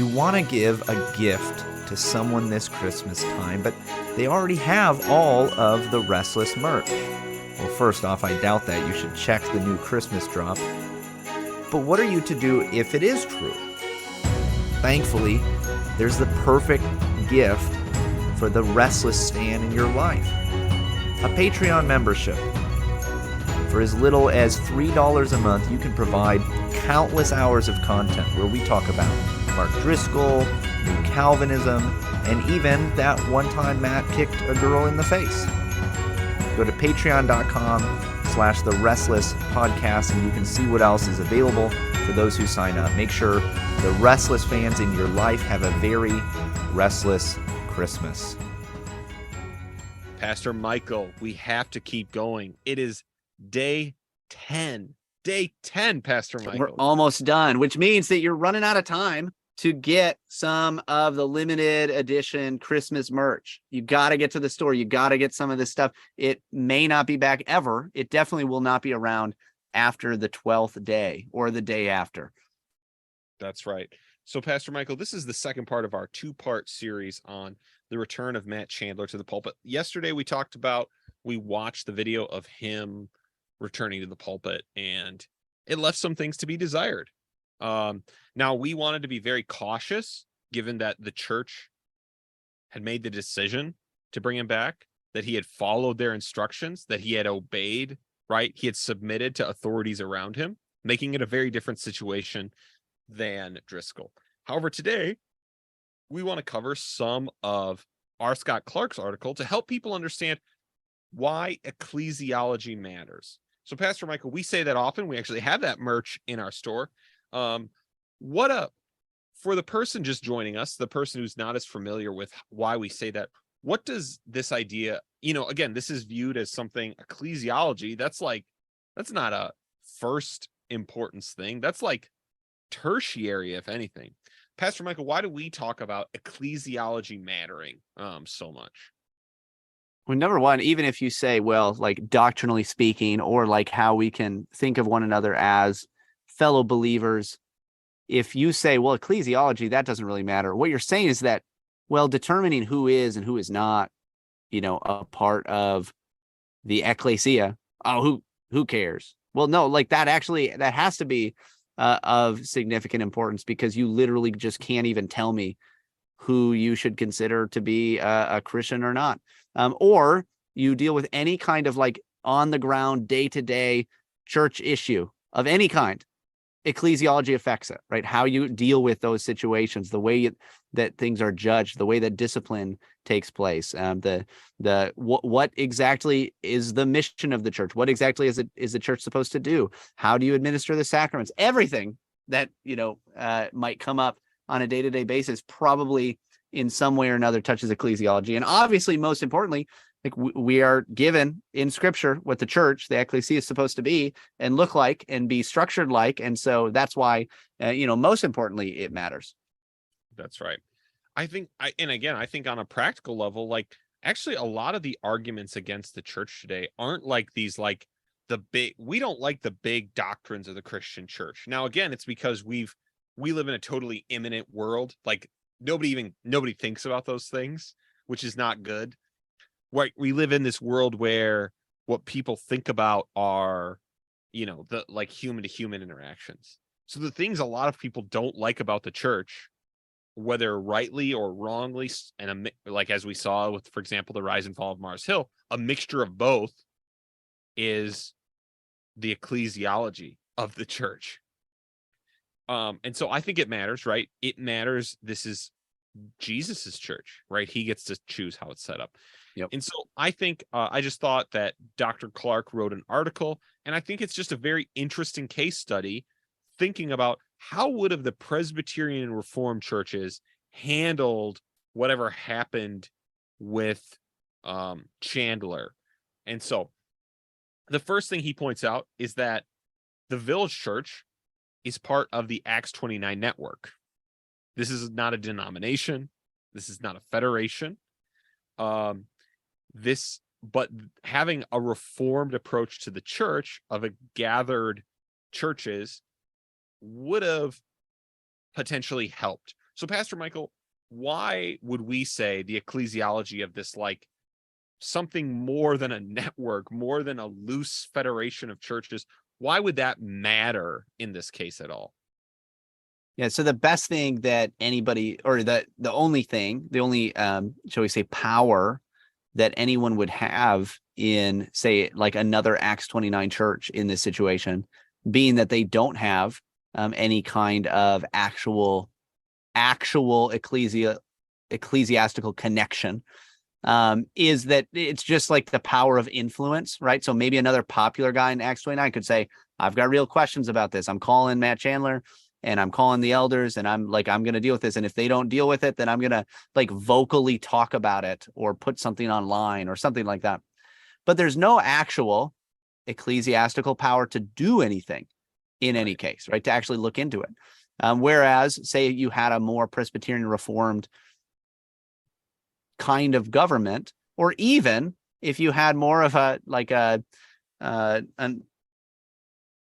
You want to give a gift to someone this Christmas time, but they already have all of the Restless merch. Well, first off, I doubt that. You should check the new Christmas drop. But what are you to do if it is true? Thankfully, there's the perfect gift for the Restless stand in your life. A Patreon membership. For as little as $3 a month, you can provide countless hours of content where we talk about Mark Driscoll, New Calvinism, and even that one time Matt kicked a girl in the face. Go to patreon.com/The Restless Podcast and you can see what else is available for those who sign up. Make sure the Restless fans in your life have a very restless Christmas. Pastor Michael, we have to keep going. It is day 10. Day 10, Pastor Michael. We're almost done, which means that you're running out of time to get some of the limited edition Christmas merch. You got to get to the store. You got to get some of this stuff. It may not be back ever. It definitely will not be around after the 12th day or the day after. That's right. So, Pastor Michael, this is the second part of our two-part series on the return of Matt Chandler to the pulpit. Yesterday, we watched the video of him returning to the pulpit, and it left some things to be desired. Now, we wanted to be very cautious, given that the church had made the decision to bring him back, that he had followed their instructions, that he had obeyed, right? He had submitted to authorities around him, making it a very different situation than Driscoll. However, today, we want to cover some of R. Scott Clark's article to help people understand why ecclesiology matters. So, Pastor Michael, we say that often. We actually have that merch in our store. For the person just joining us, the person who's not as familiar with why we say that, what does this idea, again, this is viewed as something ecclesiology. That's not a first importance thing. That's like tertiary, if anything. Pastor Michael, why do we talk about ecclesiology mattering so much? Well, number one, even if you say, well, like doctrinally speaking, or like how we can think of one another as fellow believers, if you say, well, ecclesiology, that doesn't really matter. What you're saying is that, well, determining who is and who is not, a part of the ecclesia, who cares? Well, no, like that has to be of significant importance, because you literally just can't even tell me who you should consider to be a Christian or not. Or you deal with any kind of like on the ground, day-to-day church issue of any kind. Ecclesiology affects it, right? How you deal with those situations, the way that things are judged, the way that discipline takes place, what exactly is the mission of the church? What exactly is the church supposed to do? How do you administer the sacraments? Everything that might come up on a day-to-day basis probably in some way or another touches ecclesiology. And obviously, most importantly, like we are given in scripture what the church, the ecclesia, is supposed to be and look like and be structured like. And so that's why, most importantly, it matters. That's right. I think on a practical level, like actually a lot of the arguments against the church today aren't like these, like we don't like the big doctrines of the Christian church. Now, again, it's because we live in a totally immanent world. Like nobody thinks about those things, which is not good. Right, we live in this world where what people think about are, the like human to human interactions. So the things a lot of people don't like about the church, whether rightly or wrongly, and like as we saw with, for example, the rise and fall of Mars Hill, a mixture of both is the ecclesiology of the church. And so I think it matters, right? It matters. This is Jesus's church, right? He gets to choose how it's set up. Yep. And so I think I just thought that Dr. Clark wrote an article, and I think it's just a very interesting case study thinking about how would have the Presbyterian and Reformed churches handled whatever happened with Chandler. And so the first thing he points out is that the Village Church is part of the Acts 29 network. This is not a denomination. This is not a federation. But having a reformed approach to the church of a gathered churches would have potentially helped. So Pastor Michael, why would we say the ecclesiology of this, like something more than a network, more than a loose federation of churches, why would that matter in this case at all? Yeah, so the best thing that anybody, or the only thing, the only shall we say power that anyone would have in, say, like another Acts 29 church in this situation, being that they don't have any kind of actual ecclesiastical connection, is that it's just like the power of influence, right? So maybe another popular guy in Acts 29 could say, I've got real questions about this. I'm calling Matt Chandler and I'm calling the elders, and I'm going to deal with this. And if they don't deal with it, then I'm going to like vocally talk about it or put something online or something like that. But there's no actual ecclesiastical power to do anything in any case, right? To actually look into it. Whereas, say you had a more Presbyterian Reformed kind of government, or even if you had more of a like an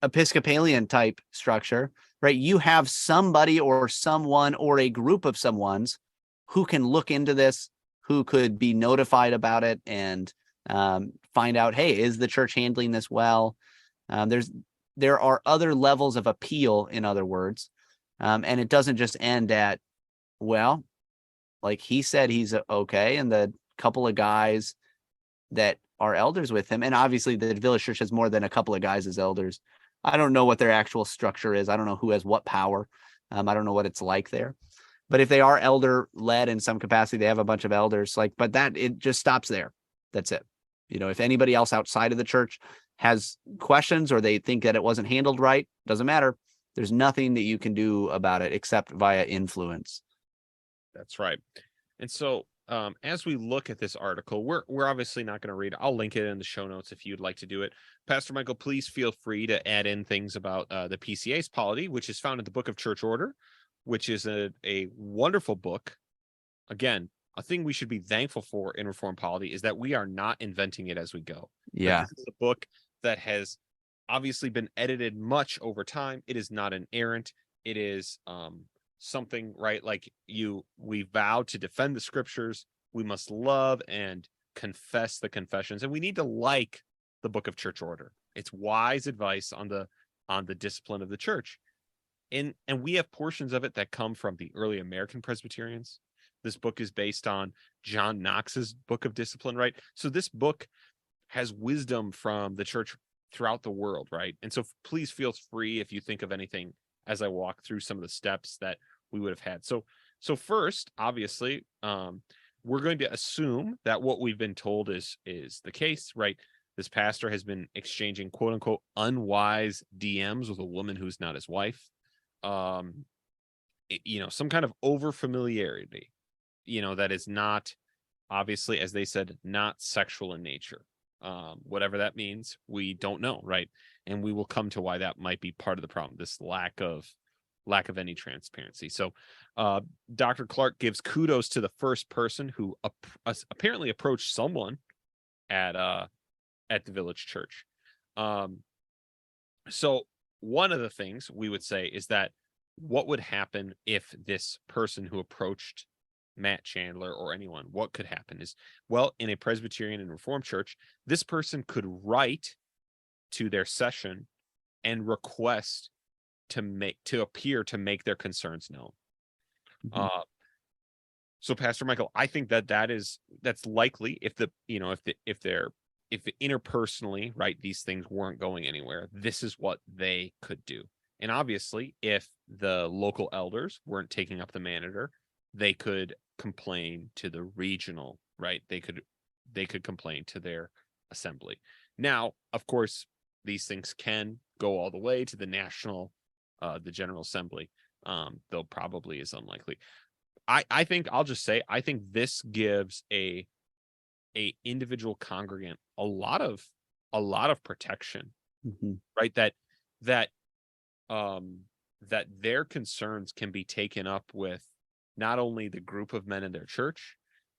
Episcopalian type structure, right? You have somebody or someone or a group of someone's who can look into this, who could be notified about it and find out, hey, is the church handling this well? There are other levels of appeal, in other words, and it doesn't just end at, well, like he said he's okay, and the couple of guys that are elders with him, and obviously the village church has more than a couple of guys as elders. I don't know what their actual structure is. I don't know who has what power. I don't know what it's like there. But if they are elder led in some capacity, they have a bunch of elders. But that it just stops there. That's it. If anybody else outside of the church has questions or they think that it wasn't handled right, doesn't matter. There's nothing that you can do about it except via influence. That's right. And so as we look at this article, we're obviously not going to read. I'll link it in the show notes if you'd like to do it. Pastor Michael, please feel free to add in things about the PCA's polity, which is found in the Book of Church Order, which is a wonderful book. Again, a thing we should be thankful for in Reformed polity is that we are not inventing it as we go. Yeah. This is a book that has obviously been edited much over time. It is not an errant. It is something, right? Like we vow to defend the scriptures. We must love and confess the confessions, and we need to like the Book of Church Order. It's wise advice on the discipline of the church. And we have portions of it that come from the early American Presbyterians. This book is based on John Knox's Book of Discipline, right? So this book has wisdom from the church throughout the world, right? And so please feel free if you think of anything as I walk through some of the steps that we would have had. So first, obviously, we're going to assume that what we've been told is the case, right? This pastor has been exchanging quote unquote unwise DMs with a woman who's not his wife. Some kind of over familiarity, that is not, obviously, as they said, not sexual in nature. Whatever that means, we don't know, right? And we will come to why that might be part of the problem, this lack of any transparency. So Dr. Clark gives kudos to the first person who apparently approached someone at the village church. So one of the things we would say is that what would happen if this person who approached Matt Chandler or anyone, what could happen is, well, in a Presbyterian and Reformed church, this person could write to their session and request to appear to make their concerns known. Mm-hmm. So Pastor Michael, I think that's likely if interpersonally, right, these things weren't going anywhere, this is what they could do. And obviously, if the local elders weren't taking up the matter, they could complain to the regional, right? They could complain to their assembly. Now, of course, these things can go all the way to the national, the General Assembly, though probably is unlikely. I think I'll just say, I think this gives a individual congregant a lot of protection, mm-hmm. right? That their concerns can be taken up with not only the group of men in their church,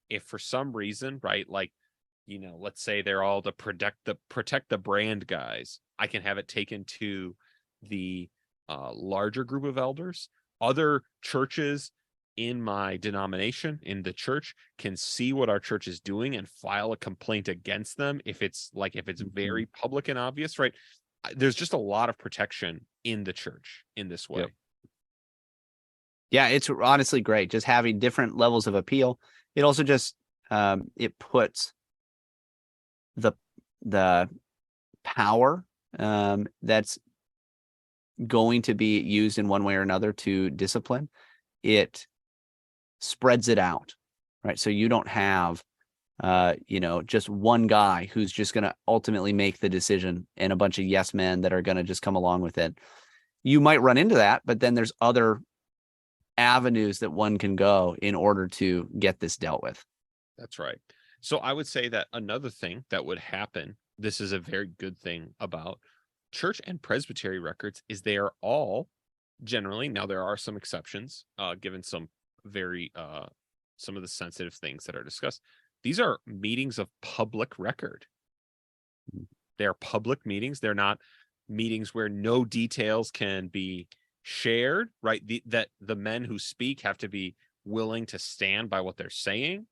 if for some reason, right, like, let's say they're all the protect the brand guys, I can have it taken to the larger group of elders. Other churches in my denomination, in the church, can see what our church is doing and file a complaint against them if it's very public and obvious, right? There's just a lot of protection in the church in this way. Yep. Yeah, it's honestly great just having different levels of appeal. It also just it puts the power that's going to be used in one way or another to discipline. It spreads it out, right? So you don't have just one guy who's just going to ultimately make the decision and a bunch of yes men that are going to just come along with it. You might run into that, but then there's other avenues that one can go in order to get this dealt with. That's right. So I would say that another thing that would happen, this is a very good thing about church and presbytery records, is they are all generally, now there are some exceptions, given some very some of the sensitive things that are discussed. These are meetings of public record. They're public meetings. They're not meetings where no details can be shared, right? That the men who speak have to be willing to stand by what they're saying,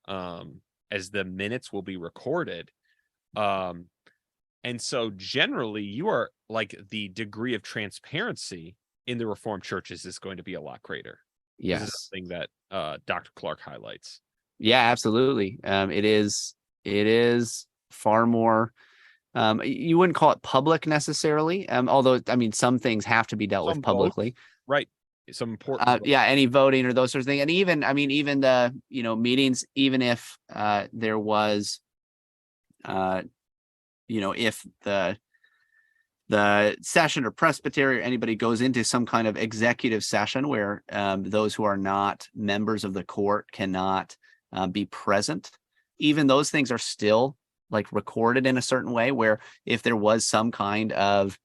as the minutes will be recorded. And so generally you are like, the degree of transparency in the Reformed churches is going to be a lot greater. Yes. This is something that Dr. Clark highlights. Yeah, absolutely. It is far more, you wouldn't call it public necessarily. Although, I mean, some things have to be dealt with publicly. Right. Some important. Yeah. Any voting or those sorts of things. And even the, meetings, even if there was, if the session or presbytery or anybody goes into some kind of executive session where those who are not members of the court cannot be present, even those things are still like recorded in a certain way, where if there was some kind of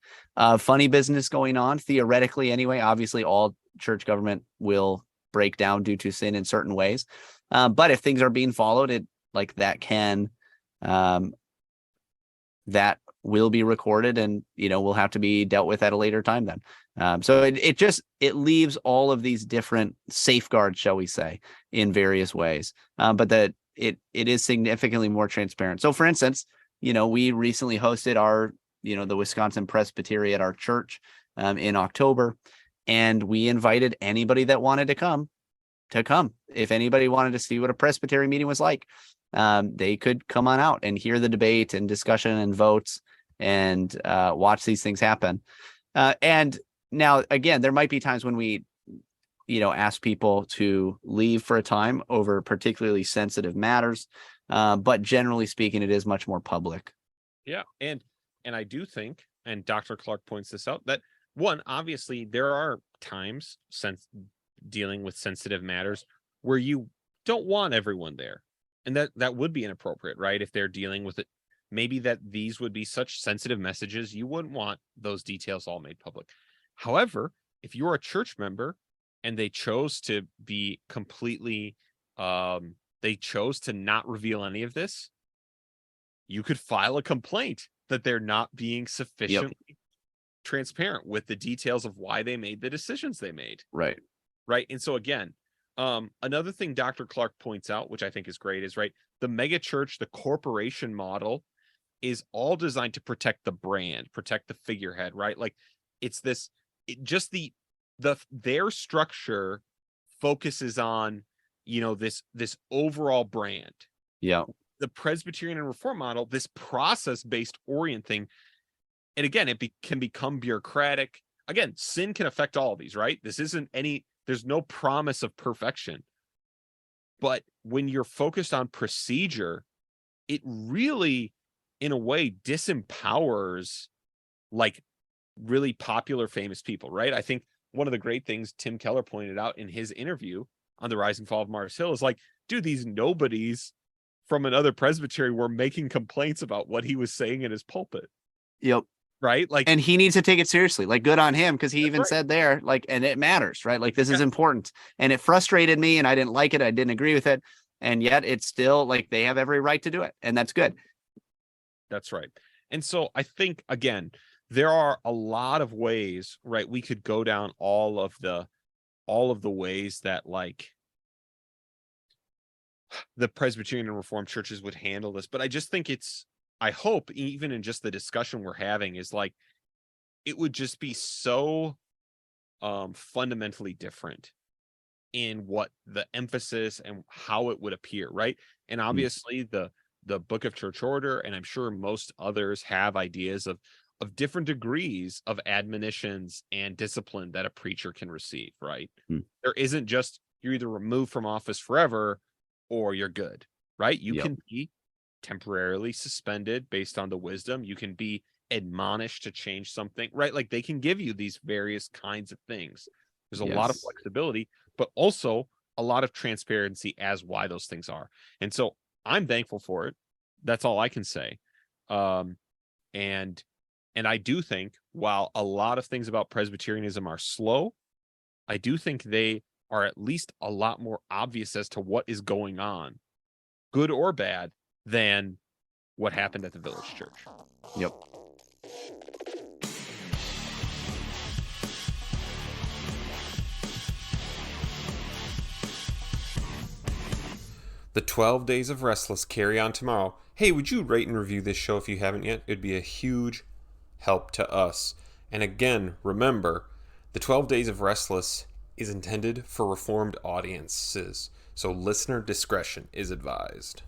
funny business going on, theoretically anyway, obviously all church government will break down due to sin in certain ways. But if things are being followed, that will be recorded and, will have to be dealt with at a later time then. So it leaves all of these different safeguards, shall we say, in various ways. But that it is significantly more transparent. So for instance, we recently hosted our, the Wisconsin Presbytery at our church in October, and we invited anybody that wanted to come. If anybody wanted to see what a presbytery meeting was like, they could come on out and hear the debate and discussion and votes and watch these things happen. And now, again, there might be times when we, ask people to leave for a time over particularly sensitive matters. But generally speaking, it is much more public. Yeah. And I do think, and Dr. Clark points this out, that one, obviously there are times dealing with sensitive matters where you don't want everyone there. And that would be inappropriate, right? If they're dealing with it, maybe that these would be such sensitive messages, you wouldn't want those details all made public. However, if you're a church member and they chose to be completely, they chose to not reveal any of this, you could file a complaint that they're not being sufficiently transparent with the details of why they made the decisions they made. Right. Right. And so again, another thing Dr. Clark points out, which I think is great, is right, the mega church, the corporation model is all designed to protect the brand, protect the figurehead, right? Like their structure focuses on, this overall brand. Yeah. The Presbyterian and Reform model, this process-based orienting, and again, it can become bureaucratic. Again, sin can affect all of these, right? There's no promise of perfection. But when you're focused on procedure, it really, in a way, disempowers like really popular, famous people, right? I think one of the great things Tim Keller pointed out in his interview on the Rise and Fall of Mars Hill is like, dude, these nobodies from another presbytery were making complaints about what he was saying in his pulpit. Yep. Right. Like, and he needs to take it seriously, like good on him. Cause he even said there, like, and it matters, right? Like this is important, and it frustrated me and I didn't like it. I didn't agree with it. And yet it's still like, they have every right to do it. And that's good. That's right. And so I think, again, there are a lot of ways, right? We could go down all of the all of the ways that like the Presbyterian and Reformed churches would handle this, but I just think I hope even in just the discussion we're having is like, it would just be so fundamentally different in what the emphasis and how it would appear, right? And obviously the Book of Church Order, and I'm sure most others have ideas of different degrees of admonitions and discipline that a preacher can receive, right? There isn't just you're either removed from office forever or you're good, right? You can be temporarily suspended based on the wisdom. You can be admonished to change something, right? Like they can give you these various kinds of things. There's a lot of flexibility, but also a lot of transparency as why those things are. And so I'm thankful for it. That's all I can say. And I do think while a lot of things about Presbyterianism are slow, I do think they are at least a lot more obvious as to what is going on, good or bad, than what happened at the village church. Yep. The 12 Days of Restless carry on tomorrow. Hey, would you rate and review this show if you haven't yet? It'd be a huge help to us. And again, remember, the 12 Days of Restless is intended for Reformed audiences, so listener discretion is advised.